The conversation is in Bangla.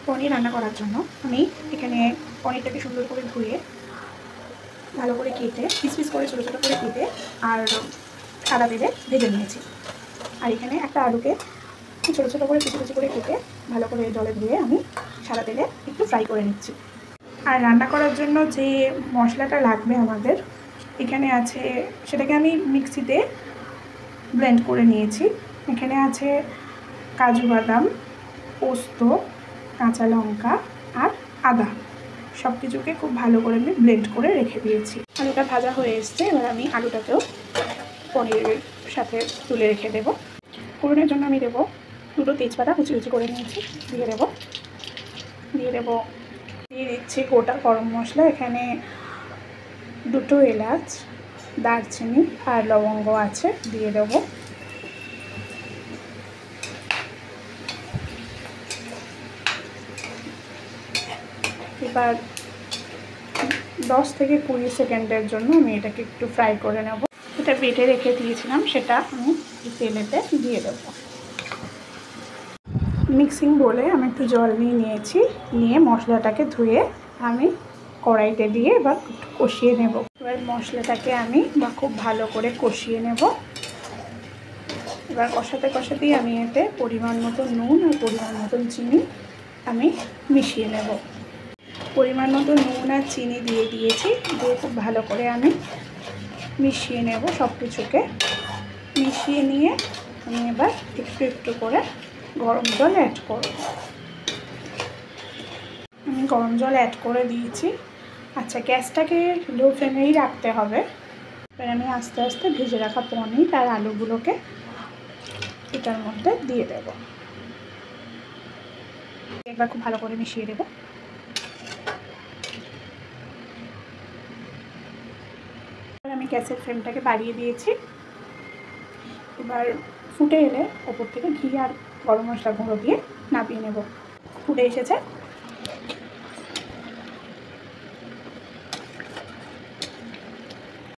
পনির রান্না করার জন্য আমি এখানে পনিরটাকে সুন্দর করে ধুয়ে ভালো করে কেটে পিস পিস করে ছোটো ছোটো করে কেটে আর সাদা তেলে ভেজে নিয়েছি। আর এখানে একটা আলুকে ছোটো ছোটো করে কুচি কুচি করে কেটে ভালো করে জলে ধুয়ে আমি সাদা তেলে একটু ফ্রাই করে নিচ্ছি। আর রান্না করার জন্য যে মশলাটা লাগবে আমাদের এখানে আছে, সেটাকে আমি মিক্সিতে ব্লেন্ড করে নিয়েছি। এখানে আছে কাজু বাদাম, পোস্ত, কাঁচা লঙ্কা আর আদা, সব কিছুকে খুব ভালো করে আমি ব্লেন্ড করে রেখে দিয়েছি। আলুটা ভাজা হয়ে এসছে, এবার আমি আলুটাকেও পনিরের সাথে তুলে রেখে দেবো। ফোড়নের জন্য আমি দেবো 2টো তেজপাতা কুচি কুচি করে নিয়েছি, দিয়ে দিচ্ছি গোটা গরম মশলা। এখানে 2টো এলাচ, দারচিনি আর লবঙ্গ আছে, দিয়ে দেবো। এবার 10 থেকে 20 সেকেন্ডের জন্য আমি এটাকে একটু ফ্রাই করে নেব। এটা বেটে রেখে দিয়েছিলাম, সেটা আমি তেলেতে দিয়ে দেবো। মিক্সিং বলে আমি একটু জল নিয়েছি, নিয়ে মশলাটাকে ধুয়ে আমি কড়াইতে দিয়ে এবার কষিয়ে নেব। এবার মশলাটাকে আমি খুব ভালো করে কষিয়ে নেব। এবার কষাতেই আমি এতে পরিমাণ মতো নুন আর পরিমাণ মতন চিনি আমি মিশিয়ে নেব। পরিমাণ মতো নুন আর চিনি দিয়ে দিয়েছি, দিয়ে খুব ভালো করে আমি মিশিয়ে নেব। সব কিছুকে মিশিয়ে নিয়ে আমি এবার একটু একটু করে গরম জল অ্যাড করব। আমি গরম জল অ্যাড করে দিয়েছি। আচ্ছা, গ্যাসটাকে লো ফ্লেমেই রাখতে হবে। এবার আমি আস্তে আস্তে ভেজে রাখা পনির আর আলুগুলোকে এটার মধ্যে দিয়ে দেব। এবার খুব ভালো করে মিশিয়ে দেব। এবার আমি গ্যাসের ফ্লেমটাকে বাড়িয়ে দিয়েছি। এবার ফুটে এলে ওপর থেকে ঘি আর গরম মশলা গুঁড়ো দিয়ে নামিয়ে নেব। ফুটে এসেছে,